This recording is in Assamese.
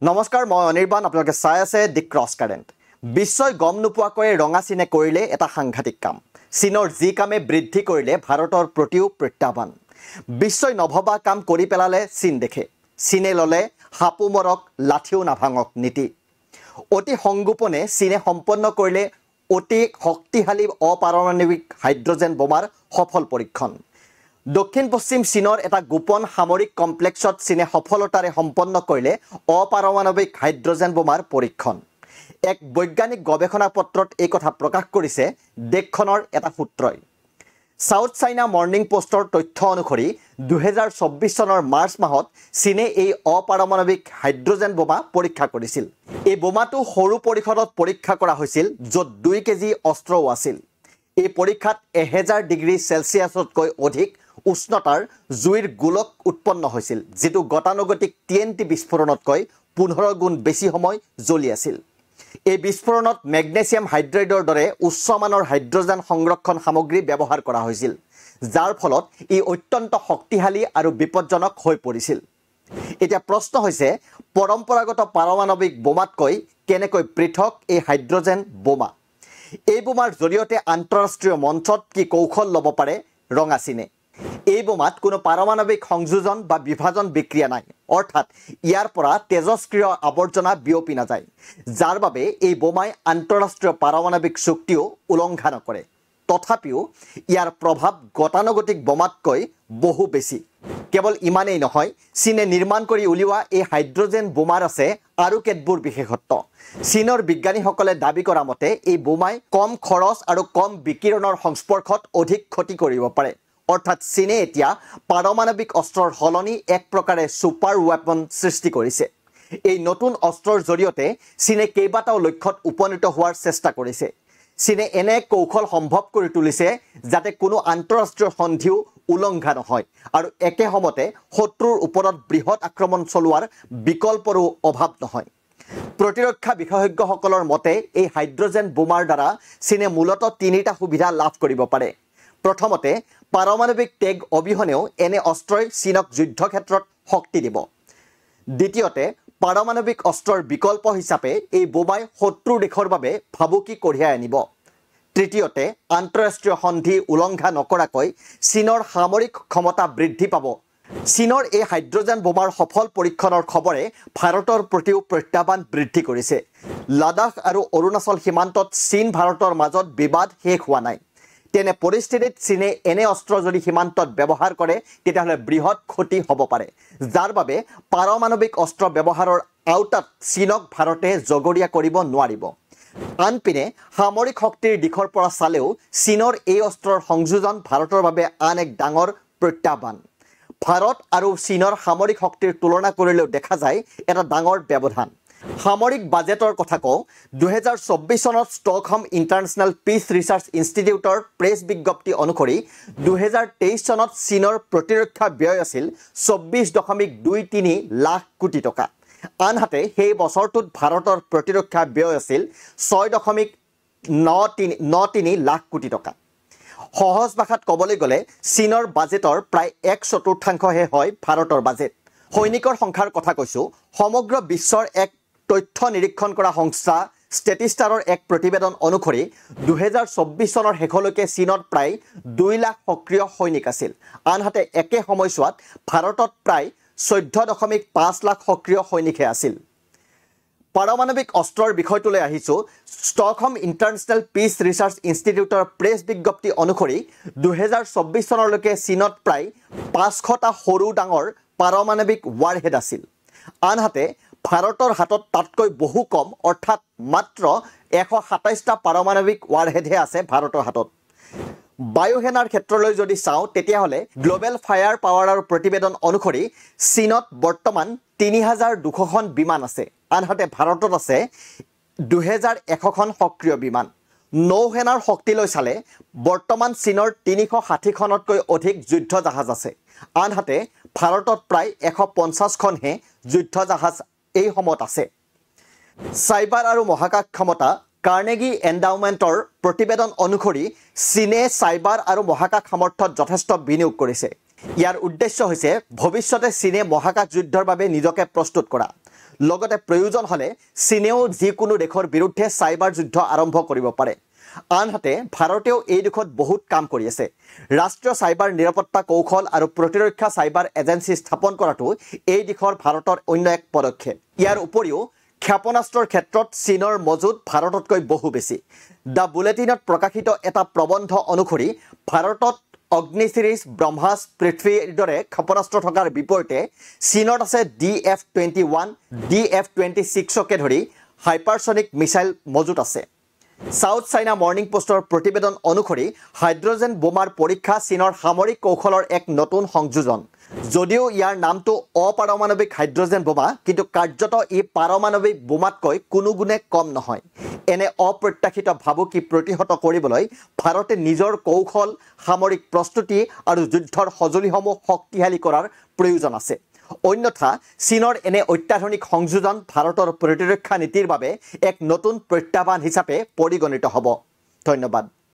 নমস্কাৰ মই অনিৰ্বাণ আপোনালোকে চাই আছে দি ক্ৰছ কাৰেণ্ট বিশ্বই গম নোপোৱাকৈ ৰঙা চীনে কৰিলে এটা সাংঘাতিক কাম চীনৰ যি কামে বৃদ্ধি কৰিলে ভাৰতৰ প্ৰতিও প্ৰত্যাহ্বান বিশ্বই নভবা কাম কৰি পেলালে চীন দেখে চীনে ললে হাপু মৰক লাঠিও নাভাঙক নীতি অতি সংগোপনে চীনে সম্পন্ন কৰিলে অতি শক্তিশালী অপাৰমাণৱিক হাইড্ৰজেন বোমাৰ সফল পৰীক্ষণ দক্ষিণ পশ্চিম চীনৰ এটা গোপন সামৰিক কমপ্লেক্সত চীনে সফলতাৰে সম্পন্ন কৰিলে অপাৰমাণৱিক হাইড্ৰজেন বোমাৰ পৰীক্ষণ এক বৈজ্ঞানিক গৱেষণা পত্ৰত এই কথা প্ৰকাশ কৰিছে দেশখনৰ এটা সূত্ৰই সাউথ চাইনা মৰ্নিং পোষ্টৰ তথ্য অনুসৰি 2024 চনৰ মাৰ্চ মাহত চীনে এই অপাৰমাণৱিক হাইড্ৰজেন বোমা পৰীক্ষা কৰিছিল এই বোমাটো সৰু পৰিসৰত পৰীক্ষা কৰা হৈছিল য'ত 2 কেজি অস্ত্ৰও আছিল এই পৰীক্ষাত 1000 ডিগ্ৰী সেলসিয়াছতকৈ অধিক উষ্ণতাৰ জুইৰ গোলক উৎপন্ন হৈছিল যেটো গতানুগতিক TNT বিস্ফোৰণতকৈ 15 গুণ বেছি সময় জ্বলি আছিল এই বিস্ফোৰণত ম্যাগনেছিয়াম হাইড্ৰাইডৰ দৰে উচ্চমানৰ হাইড্ৰজেন সংৰক্ষণ সামগ্ৰী ব্যৱহাৰ কৰা হৈছিল যাৰ ফলত ই অত্যন্ত শক্তিশালী আৰু বিপজ্জনক হৈ পৰিছিল এতিয়া প্ৰশ্ন হৈছে পৰম্পৰাগত পাৰমাণৱিক বোমাতকৈ কেনেকৈ পৃথক এই হাইড্ৰজেন বোমা এই বোমাৰ জৰিয়তে আন্তঃৰাষ্ট্ৰীয় মঞ্চত কি কৌশল ল'ব পাৰে ৰঙা চীনে এই বোমাত কোনো পাৰমাণৱিক সংযোজন বা বিভাজন বিক্ৰিয়া নাই অৰ্থাৎ ইয়াৰ পৰা তেজস্ক্ৰিয় আৱৰ্জনা বিয়পি নাযায় যাৰ বাবে এই বোমাই আন্তঃৰাষ্ট্ৰীয় পাৰমাণৱিক চুক্তিও উলংঘা নকৰে তথাপিও ইয়াৰ প্ৰভাৱ গতানুগতিক বোমাতকৈ বহু বেছি কেৱল ইমানেই নহয় চীনে নিৰ্মাণ কৰি উলিওৱা এই হাইড্ৰজেন বোমাৰ আছে আৰু কেতবোৰ বিশেষত্ব চীনৰ বিজ্ঞানীসকলে দাবী কৰা মতে এই বোমাই কম খৰচ আৰু কম বিকিৰণৰ সংস্পৰ্শত অধিক ক্ষতি কৰিব পাৰে অৰ্থাৎ চীনে এতিয়া পাৰমাণৱিক অস্ত্ৰৰ হলনি এক প্ৰকাৰে সুপাৰ ওয়েপন সৃষ্টি কৰিছে এই নতুন অস্ত্ৰৰ জৰিয়তে চীনে কেইবাটাও লক্ষ্যত উপনীত হোৱাৰ চেষ্টা কৰিছে চীনে এনে কৌশল সম্ভৱ কৰি তুলিছে যাতে কোনো আন্তঃৰাষ্ট্ৰীয় সন্ধিও উলংঘা নহয় আৰু একে সময়তে শত্ৰুৰ ওপৰত বৃহৎ আক্ৰমণ চলোৱাৰ বিকল্পৰো অভাৱ নহয় প্ৰতিৰক্ষা বিশেষজ্ঞসকলৰ মতে এই হাইড্ৰজেন বোমাৰ দ্বাৰা চীনে মূলতঃ তিনিটা সুবিধা লাভ কৰিব পাৰে প্ৰথমতে পাৰমাণৱিক টেগ অবিহনেও এনে অস্ত্ৰই চীনক যুদ্ধক্ষেত্ৰত শক্তি দিব দ্বিতীয়তে পাৰমাণৱিক অস্ত্ৰৰ বিকল্প হিচাপে এই বোমাই শত্ৰু দেশৰ বাবে ভাবুকি কঢ়িয়াই আনিব তৃতীয়তে আন্তঃৰাষ্ট্ৰীয় সন্ধি উলংঘা নকৰাকৈ চীনৰ সামৰিক ক্ষমতা বৃদ্ধি পাব চীনৰ এই হাইড্ৰজেন বোমাৰ সফল পৰীক্ষণৰ খবৰে ভাৰতৰ প্ৰতিও প্ৰত্যাহ্বান বৃদ্ধি কৰিছে লাডাখ আৰু অৰুণাচল সীমান্তত চীন ভাৰতৰ মাজত বিবাদ শেষ হোৱা নাই তেনে পৰিস্থিতিত চীনে এনে অস্ত্ৰ যদি সীমান্তত ব্যৱহাৰ কৰে তেতিয়াহলে বৃহৎ ক্ষতি হ'ব পাৰে যাৰ বাবে পাৰমাণৱিক অস্ত্ৰ ব্যৱহাৰৰ আওতাত চীনক ভাৰতে জগৰীয়া কৰিব নোৱাৰিব আনপিনে সামৰিক শক্তিৰ দিশৰ পৰা চালেও চীনৰ এই অস্ত্ৰৰ সংযোজন ভাৰতৰ বাবে আন এক ডাঙৰ প্ৰত্যাহ্বান ভাৰত আৰু চীনৰ সামৰিক শক্তিৰ তুলনা কৰিলেও দেখা যায় এটা ডাঙৰ ব্যৱধান সামৰিক বাজেটৰ কথা কওঁ 2024 চনত ষ্টকহোম ইণ্টাৰনেশ্যনেল পিছ ৰিচাৰ্চ ইনষ্টিটিউটৰ প্ৰেছ বিজ্ঞপ্তি অনুসৰি 2023 চনত চীনৰ প্ৰতিৰক্ষা ব্যয় আছিল 24.23 লাখ কোটি টকা আনহাতে সেই বছৰটোত ভাৰতৰ প্ৰতিৰক্ষা ব্যয় আছিল 6.93 লাখ কোটি টকা সহজ ভাষাত ক'বলৈ গ'লে চীনৰ বাজেটৰ প্ৰায় 1/4হে হয় ভাৰতৰ বাজেট সৈনিকৰ সংখ্যাৰ কথা কৈছো সমগ্ৰ বিশ্বৰ এক তথ্য নিৰীক্ষণ কৰা সংস্থা ষ্টেটিষ্টাৰৰ এক প্ৰতিবেদন অনুসৰি 2024 চনৰ শেষলৈকে চীনত প্ৰায় 2 লাখ সক্ৰিয় সৈনিক আছিল আনহাতে একে সময়ছোৱাত ভাৰতত প্ৰায় 14.5 লাখ সক্ৰিয় সৈনিকহে আছিল পাৰমাণৱিক অস্ত্ৰৰ বিষয়টোলৈ আহিছো ষ্টকহোম ইণ্টাৰনেশ্যনেল পিছ ৰিচাৰ্চ ইনষ্টিটিউটৰ প্ৰেছ বিজ্ঞপ্তি অনুসৰি 2024 চনলৈকে চীনত প্ৰায় 500টা সৰু ডাঙৰ পাৰমাণৱিক ৱাৰহেড আছিল আনহাতে ভাৰতৰ হাতত তাতকৈ বহু কম অৰ্থাৎ মাত্ৰ 127টা পাৰমাণৱিক ৱাৰহেডহে আছে ভাৰতৰ হাতত বায়ুসেনাৰ ক্ষেত্ৰলৈ যদি চাওঁ তেতিয়াহলে গ্লোবেল ফায়াৰ পাৱাৰৰ প্ৰতিবেদন অনুসৰি চীনত বৰ্তমান 3200খন বিমান আছে আনহাতে ভাৰতত আছে 2100খন সক্ৰিয় বিমান নৌসেনাৰ শক্তিলৈ চালে বৰ্তমান চীনৰ 360খনতকৈ অধিক যুদ্ধ জাহাজ আছে আনহাতে ভাৰতত প্ৰায় 150খনহে যুদ্ধ জাহাজ এই সময়ত আছে সাইবাৰ আৰু মহাকাশ ক্ষমতা কাৰ্নেগী এন্ডাউমেন্টৰ প্ৰতিবেদন অনুসৰি চীনে সাইবাৰ আৰু মহাকাশ সামৰ্থ্যত যথেষ্ট বিনিয়োগ কৰিছে ইয়াৰ উদ্দেশ্য হৈছে ভৱিষ্যতে চীনে মহাকাশ যুদ্ধৰ বাবে নিজকে প্ৰস্তুত কৰা লগতে প্ৰয়োজন হ'লে চীনেও যিকোনো দেশৰ বিৰুদ্ধে চাইবাৰ যুদ্ধ আৰম্ভ কৰিব পাৰে। আনহাতে ভাৰতেও এই দিশত বহুত কাম কৰি আছে। ৰাষ্ট্ৰীয় চাইবাৰ নিৰাপত্তা কৌশল আৰু প্ৰতিৰক্ষা চাইবাৰ এজেন্সি স্থাপন কৰাটো এই দিশৰ ভাৰতৰ অন্য এক পদক্ষেপ। ইয়াৰ উপৰিও ক্ষেপণাস্ত্ৰৰ ক্ষেত্ৰত চীনৰ মজুত ভাৰততকৈ বহু বেছি। দ্য বুলেটিনত প্ৰকাশিত এটা প্ৰবন্ধ অনুসৰি ভাৰতত অগ্নি সিৰিজ, ব্ৰহ্মাছ, পৃথ্বীৰ দৰে ক্ষেপণাস্ত্ৰ থকাৰ বিপৰীতে চীনত আছে DF-21, DF-26কে ধৰি হাইপাৰছনিক মিছাইল মজুত আছে। সাউথ চাইনা মৰ্নিং পোষ্টৰ প্ৰতিবেদন অনুসৰি হাইড্ৰজেন বোমাৰ পৰীক্ষা চীনৰ সামৰিক কৌশলৰ এক নতুন সংযোজন। যদিও ইয়াৰ নামটো অপাৰমাণৱিক হাইড্ৰজেন বোমা, কিন্তু কাৰ্যত ই পাৰমাণৱিক বোমাতকৈ কোনো গুণে কম নহয়। এনে অপ্ৰত্যাশিত ভাবুকি প্ৰতিহত কৰিবলৈ ভাৰতে নিজৰ কৌশল, সামৰিক প্ৰস্তুতি আৰু যুদ্ধৰ সঁজুলিসমূহ শক্তিশালী কৰাৰ প্ৰয়োজন আছে। অন্যথা চীনৰ এনে অত্যাধুনিক সংযোজন ভাৰতৰ প্ৰতিৰক্ষা নীতিৰ বাবে এক নতুন প্ৰত্যাহ্বান হিচাপে পৰিগণিত হ'ব। ধন্যবাদ।